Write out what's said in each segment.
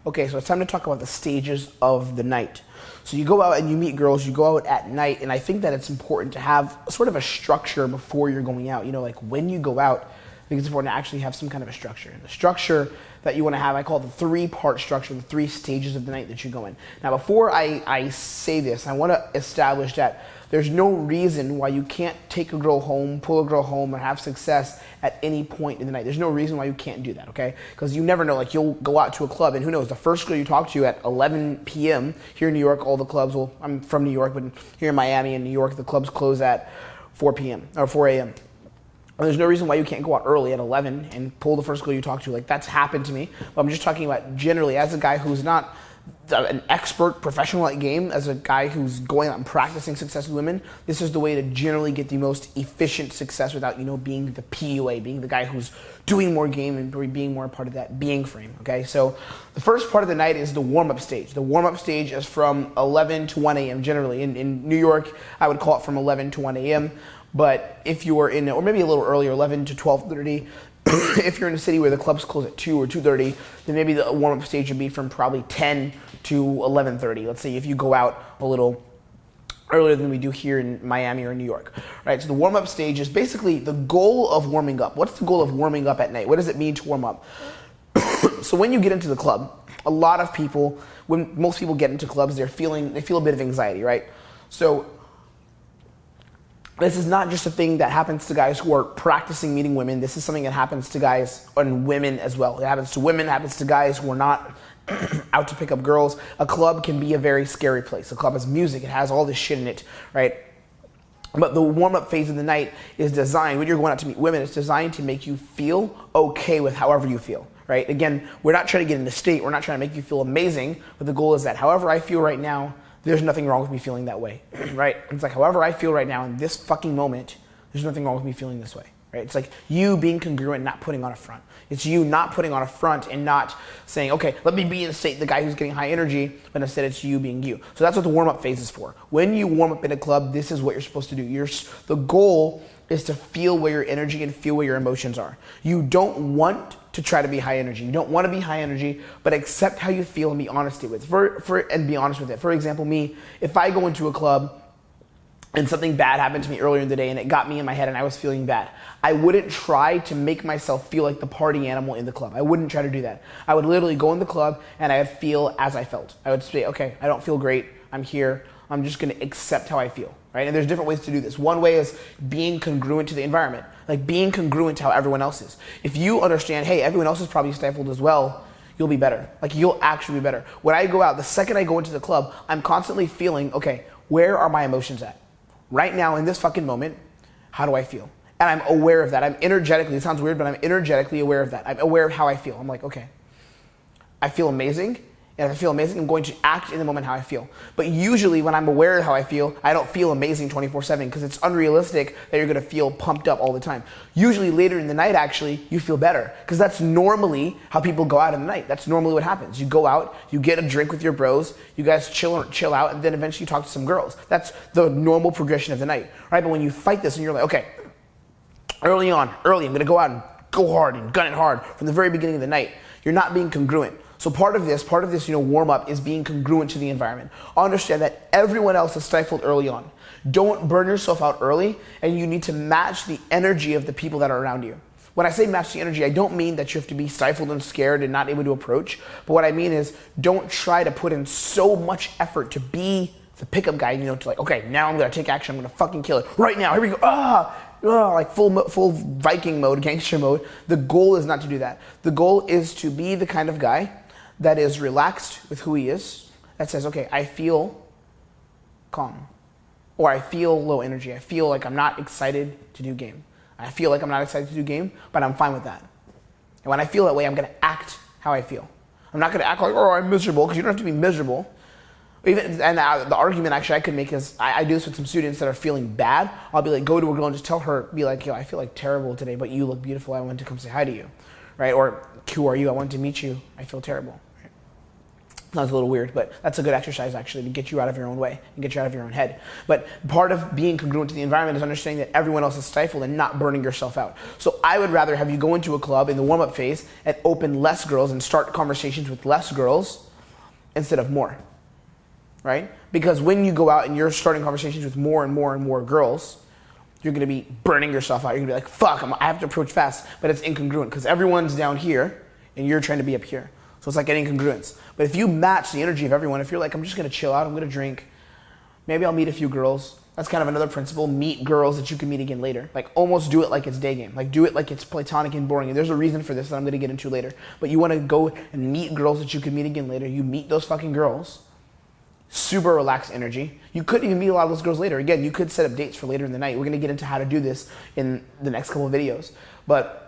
Okay, so it's time to talk about the stages of the night. So you go out and you meet girls, you go out at night, and I think that it's important to have sort of a structure before you're going out. You know, like when you go out, I think it's important to actually have some kind of a structure. And the structure that you want to have, I call it the three-part structure, the three stages of the night that you go in. Now, before I say this, I want to establish that there's no reason why you can't take a girl home, pull a girl home, or have success at any point in the night. There's no reason why you can't do that, okay? Because you never know, like you'll go out to a club and who knows, the first girl you talk to at 11 p.m. here in New York, all the clubs, well, I'm from New York, but here in Miami and New York, the clubs close at 4 p.m. or 4 a.m. And there's no reason why you can't go out early at 11 and pull the first girl you talk to. Like that's happened to me. But I'm just talking about generally as a guy who's not an expert professional at game, as a guy who's going out and practicing success with women, this is the way to generally get the most efficient success without, you know, being the PUA, being the guy who's doing more game and being more a part of that being frame, okay? So the first part of the night is the warm-up stage. The warm-up stage is from 11 to 1 a.m. generally. In New York, I would call it from 11 to 1 a.m. But if you are in, or maybe a little earlier, 11 to 12:30, if you're in a city where the clubs close at 2 or 2:30, then maybe the warm-up stage would be from probably 10 to 11:30. Let's say if you go out a little earlier than we do here in Miami or New York, right? So the warm-up stage is basically the goal of warming up. What's the goal of warming up at night? What does it mean to warm up? So when you get into the club, a lot of people, when most people get into clubs, they feel a bit of anxiety, right? So this is not just a thing that happens to guys who are practicing meeting women. This is something that happens to guys and women as well. It happens to women, it happens to guys who are not out to pick up girls. A club can be a very scary place. A club has music, it has all this shit in it, right? But the warm-up phase of the night is designed, when you're going out to meet women, it's designed to make you feel okay with however you feel, right? Again, we're not trying to get in a state, we're not trying to make you feel amazing, but the goal is that however I feel right now, there's nothing wrong with me feeling that way, right? It's like however I feel right now in this fucking moment, there's nothing wrong with me feeling this way, right? It's like you being congruent, not putting on a front. It's you not putting on a front and not saying, okay, let me be in the state, the guy who's getting high energy, but instead it's you being you. So that's what the warm-up phase is for. When you warm up in a club, this is what you're supposed to do. The goal is to feel where your energy and feel where your emotions are. You don't want to try to be high energy. You don't want to be high energy, but accept how you feel and be honest with it. And be honest with it. For example, me, if I go into a club and something bad happened to me earlier in the day and it got me in my head and I was feeling bad, I wouldn't try to make myself feel like the party animal in the club. I wouldn't try to do that. I would literally go in the club and I would feel as I felt. I would say, okay, I don't feel great. I'm here. I'm just going to accept how I feel, right? And there's different ways to do this. One way is being congruent to the environment, like being congruent to how everyone else is. If you understand, hey, everyone else is probably stifled as well, you'll be better. Like you'll actually be better. When I go out, the second I go into the club, I'm constantly feeling, okay, where are my emotions at? Right now in this fucking moment, how do I feel? And I'm aware of that. I'm energetically, it sounds weird, but I'm energetically aware of that. I'm aware of how I feel. I'm like, okay, I feel amazing. And if I feel amazing, I'm going to act in the moment how I feel. But usually when I'm aware of how I feel, I don't feel amazing 24/7 because it's unrealistic that you're going to feel pumped up all the time. Usually later in the night, actually, you feel better because that's normally how people go out in the night. That's normally what happens. You go out, you get a drink with your bros, you guys chill out, and then eventually you talk to some girls. That's the normal progression of the night, right? But when you fight this and you're like, okay, early, I'm going to go out and go hard and gun it hard from the very beginning of the night, you're not being congruent. So part of this, warm up is being congruent to the environment. Understand that everyone else is stifled early on. Don't burn yourself out early, and you need to match the energy of the people that are around you. When I say match the energy, I don't mean that you have to be stifled and scared and not able to approach. But what I mean is don't try to put in so much effort to be the pickup guy, to like, okay, now I'm going to take action. I'm going to fucking kill it. Right now, here we go. Like full Viking mode, gangster mode. The goal is not to do that. The goal is to be the kind of guy that is relaxed with who he is, that says, okay, I feel calm, or I feel low energy. I feel like I'm not excited to do game. I feel like I'm not excited to do game, but I'm fine with that. And when I feel that way, I'm going to act how I feel. I'm not going to act like, oh, I'm miserable, because you don't have to be miserable. And the argument actually I could make is, I do this with some students that are feeling bad. I'll be like, go to a girl and just tell her, be like, yo, I feel like terrible today, but you look beautiful. I wanted to come say hi to you, right? Or, who are you? I wanted to meet you. I feel terrible. Right? Sounds a little weird, but that's a good exercise actually to get you out of your own way and get you out of your own head. But part of being congruent to the environment is understanding that everyone else is stifled and not burning yourself out. So I would rather have you go into a club in the warm-up phase and open less girls and start conversations with less girls instead of more, right? Because when you go out and you're starting conversations with more and more and more girls, you're going to be burning yourself out. You're going to be like, fuck, I have to approach fast, but it's incongruent because everyone's down here and you're trying to be up here. So it's like getting incongruence. But if you match the energy of everyone, if you're like, I'm just going to chill out, I'm going to drink, maybe I'll meet a few girls. That's kind of another principle. Meet girls that you can meet again later. Like almost do it like it's day game. Like do it like it's platonic and boring. And there's a reason for this that I'm going to get into later. But you want to go and meet girls that you can meet again later. You meet those fucking girls. Super relaxed energy. You could even meet a lot of those girls later. Again, you could set up dates for later in the night. We're going to get into how to do this in the next couple of videos. But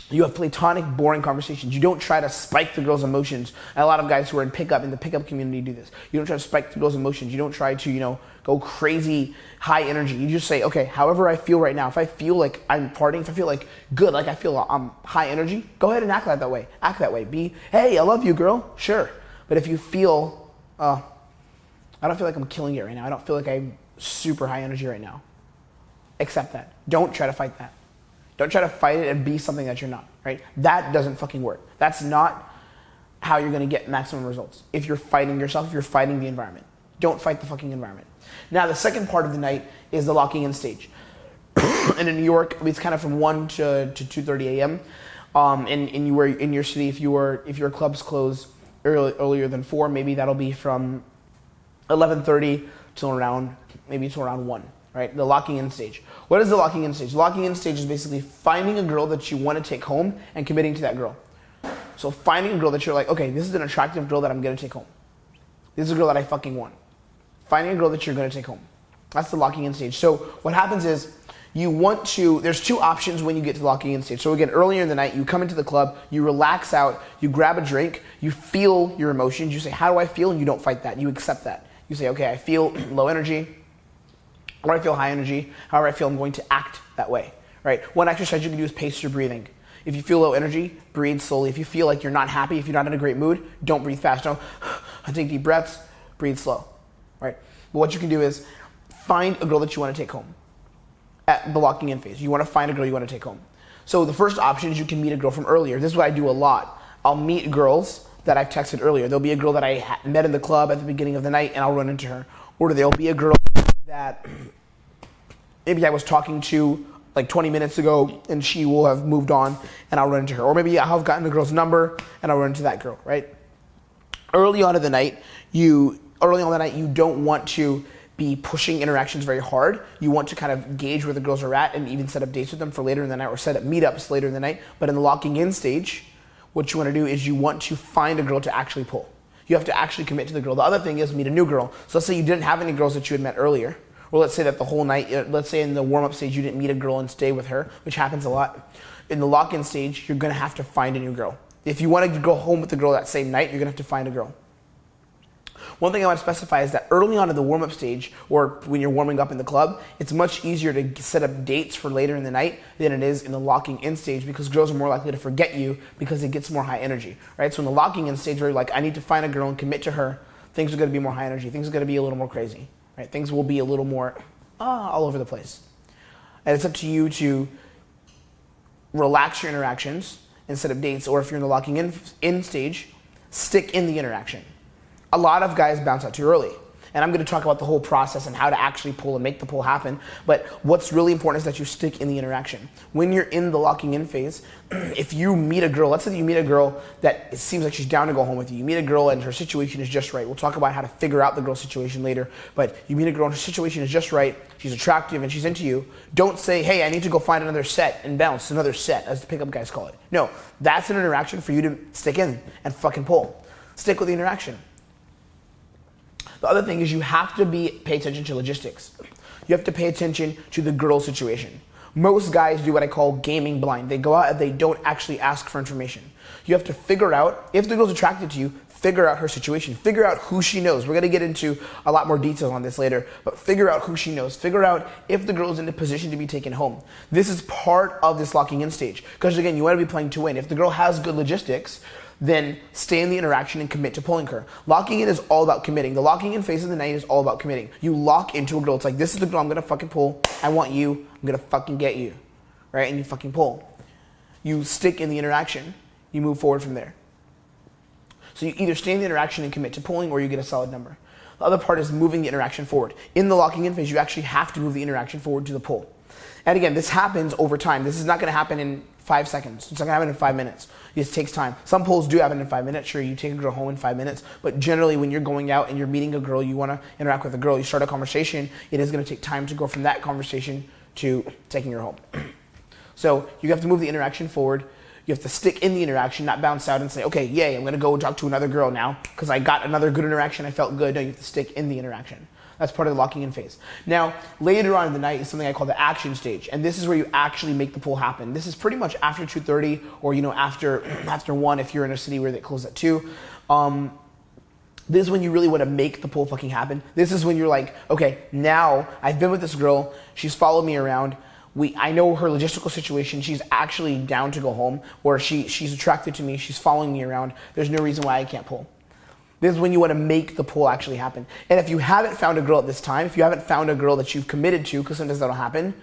you have platonic, boring conversations. You don't try to spike the girl's emotions. And a lot of guys who are in the pickup community do this. You don't try to spike the girl's emotions. You don't try to, go crazy, high energy. You just say, okay, however I feel right now, if I feel like I'm partying, if I feel like good, like I feel I'm high energy, go ahead and act that way. Act that way. Be, hey, I love you, girl. Sure. But if you feel, I don't feel like I'm killing it right now. I don't feel like I'm super high energy right now. Accept that. Don't try to fight that. Don't try to fight it and be something that you're not, right? That doesn't fucking work. That's not how you're going to get maximum results. If you're fighting yourself, if you're fighting the environment. Don't fight the fucking environment. Now, the second part of the night is the locking in stage. And in New York, it's kind of from 1 to 2:30 a.m. In your city, if your clubs close earlier than 4, maybe that'll be from 11:30 till around 1. Right? The locking in stage. What is the locking in stage? The locking in stage is basically finding a girl that you want to take home and committing to that girl. So finding a girl that you're like, okay, this is an attractive girl that I'm going to take home. This is a girl that I fucking want. Finding a girl that you're going to take home. That's the locking in stage. So what happens is there's two options when you get to the locking in stage. So again, earlier in the night, you come into the club, you relax out, you grab a drink, you feel your emotions, you say, how do I feel? And you don't fight that. You accept that. You say, okay, I feel low energy, or I feel high energy, however I feel, I'm going to act that way, right? One exercise you can do is pace your breathing. If you feel low energy, breathe slowly. If you feel like you're not happy, if you're not in a great mood, don't breathe fast. Don't take deep breaths, breathe slow, right? But what you can do is find a girl that you want to take home at the locking in phase. You want to find a girl you want to take home. So the first option is you can meet a girl from earlier. This is what I do a lot. I'll meet girls that I've texted earlier. There'll be a girl that I met in the club at the beginning of the night and I'll run into her. Or there'll be a girl that maybe I was talking to like 20 minutes ago and she will have moved on and I'll run into her. Or maybe I'll have gotten the girl's number and I'll run into that girl, right? Early on in the night, you don't want to be pushing interactions very hard. You want to kind of gauge where the girls are at and even set up dates with them for later in the night or set up meetups later in the night. But in the locking in stage, what you want to do is you want to find a girl to actually pull. You have to actually commit to the girl. The other thing is meet a new girl. So let's say you didn't have any girls that you had met earlier. Or let's say that the whole night, let's say in the warm-up stage you didn't meet a girl and stay with her, which happens a lot. In the lock-in stage, you're going to have to find a new girl. If you want to go home with the girl that same night, you're going to have to find a girl. One thing I want to specify is that early on in the warm-up stage, or when you're warming up in the club, it's much easier to set up dates for later in the night than it is in the locking in stage because girls are more likely to forget you because it gets more high energy, right? So in the locking in stage where you're like, I need to find a girl and commit to her, things are going to be more high energy. Things are going to be a little more crazy, right? Things will be a little more all over the place. And it's up to you to relax your interactions and set up dates, or if you're in the locking in stage, stick in the interaction. A lot of guys bounce out too early. And I'm going to talk about the whole process and how to actually pull and make the pull happen. But what's really important is that you stick in the interaction. When you're in the locking in phase, if you meet a girl, let's say that you meet a girl that it seems like she's down to go home with you. You meet a girl and her situation is just right. We'll talk about how to figure out the girl's situation later. But you meet a girl and her situation is just right. She's attractive and she's into you. Don't say, hey, I need to go find another set and bounce, another set, as the pickup guys call it. No, that's an interaction for you to stick in and fucking pull. Stick with the interaction. The other thing is you have to pay attention to logistics. You have to pay attention to the girl situation. Most guys do what I call gaming blind. They go out and they don't actually ask for information. You have to figure out, if the girl's attracted to you, figure out her situation. Figure out who she knows. We're going to get into a lot more details on this later, but figure out who she knows. Figure out if the girl's in a position to be taken home. This is part of this locking in stage. Because again, you want to be playing to win. If the girl has good logistics, then stay in the interaction and commit to pulling her. Locking in is all about committing. The locking in phase of the night is all about committing. You lock into a girl. It's like, this is the girl I'm gonna fucking pull. I want you. I'm gonna fucking get you, right? And you fucking pull. You stick in the interaction. You move forward from there. So you either stay in the interaction and commit to pulling, or you get a solid number. The other part is moving the interaction forward. In the locking in phase, you actually have to move the interaction forward to the pull. And again, this happens over time. This is not gonna happen in 5 seconds. It's not gonna happen in 5 minutes. It just takes time. Some pulls do happen in 5 minutes. Sure, you take a girl home in 5 minutes, but generally when you're going out and you're meeting a girl, you wanna interact with a girl, you start a conversation, it is gonna take time to go from that conversation to taking her home. So you have to move the interaction forward. You have to stick in the interaction, not bounce out and say, okay, yay, I'm gonna go talk to another girl now because I got another good interaction, I felt good. No, you have to stick in the interaction. That's part of the locking in phase. Now, later on in the night is something I call the action stage, and this is where you actually make the pull happen. This is pretty much after 2:30, or after 1 if you're in a city where they close at 2. This is when you really want to make the pull fucking happen. This is when you're like, okay, now I've been with this girl, she's followed me around, I know her logistical situation, she's actually down to go home, or she's attracted to me, she's following me around, there's no reason why I can't pull. This is when you want to make the pull actually happen. And if you haven't found a girl at this time, if you haven't found a girl that you've committed to, because sometimes that'll happen,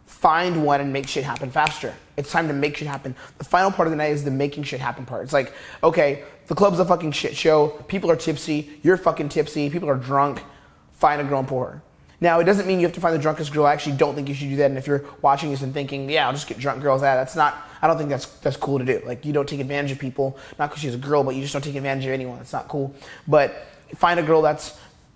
find one and make shit happen faster. It's time to make shit happen. The final part of the night is the making shit happen part. It's like, okay, the club's a fucking shit show, people are tipsy, you're fucking tipsy, people are drunk, find a girl and pull her. Now, it doesn't mean you have to find the drunkest girl. I actually don't think you should do that. And if you're watching this and thinking, yeah, I'll just get drunk girls, I don't think that's cool to do. Like, you don't take advantage of people, not because she's a girl, but you just don't take advantage of anyone. It's not cool. But find a girl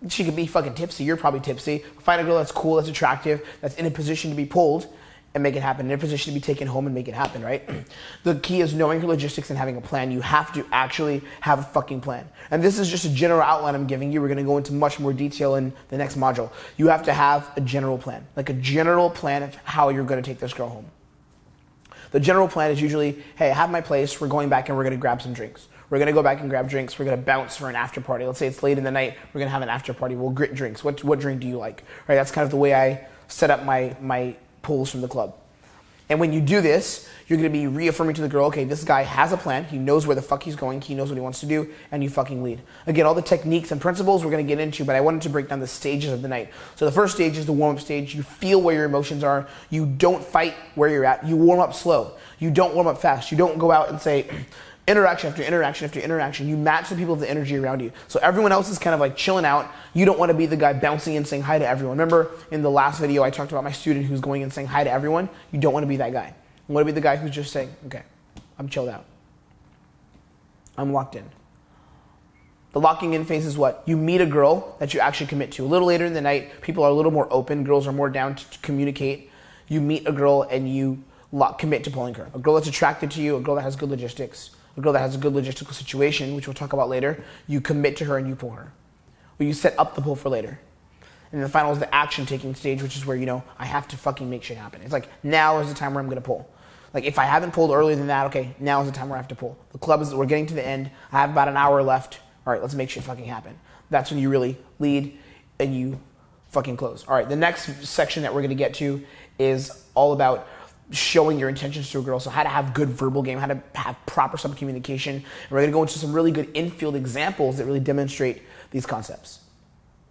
she could be fucking tipsy. You're probably tipsy. Find a girl that's cool, that's attractive, that's in a position to be pulled and make it happen. In a position to be taken home and make it happen, right? The key is knowing your logistics and having a plan. You have to actually have a fucking plan. And this is just a general outline I'm giving you. We're gonna go into much more detail in the next module. You have to have a general plan, like a general plan of how you're gonna take this girl home. The general plan is usually, hey, I have my place, we're going back and we're gonna grab some drinks. We're gonna go back and grab drinks, we're gonna bounce for an after party. Let's say it's late in the night, we're gonna have an after party, we'll grit drinks. What drink do you like? Right, that's kind of the way I set up my pulls from the club. And when you do this, you're gonna be reaffirming to the girl, okay, this guy has a plan, he knows where the fuck he's going, he knows what he wants to do, and you fucking lead. Again, all the techniques and principles we're gonna get into, but I wanted to break down the stages of the night. So the first stage is the warm-up stage. You feel where your emotions are. You don't fight where you're at. You warm up slow. You don't warm up fast. You don't go out and say, interaction after interaction after interaction. You match the people with the energy around you. So everyone else is kind of like chilling out. You don't want to be the guy bouncing in saying hi to everyone. Remember in the last video I talked about my student who's going and saying hi to everyone? You don't want to be that guy. You want to be the guy who's just saying, okay, I'm chilled out. I'm locked in. The locking in phase is what? You meet a girl that you actually commit to. A little later in the night, people are a little more open. Girls are more down to communicate. You meet a girl and you commit to pulling her. A girl that's attracted to you, a girl that has good logistics, a girl that has a good logistical situation, which we'll talk about later. You commit to her and you pull her. Or you set up the pull for later. And then the final is the action taking stage, which is where, I have to fucking make shit happen. It's like, now is the time where I'm gonna pull. Like, if I haven't pulled earlier than that, okay, now is the time where I have to pull. The club we're getting to the end. I have about an hour left. All right, let's make shit fucking happen. That's when you really lead and you fucking close. All right, the next section that we're gonna get to is all about showing your intentions to a girl. So how to have good verbal game, how to have proper sub communication. And we're gonna go into some really good infield examples that really demonstrate these concepts.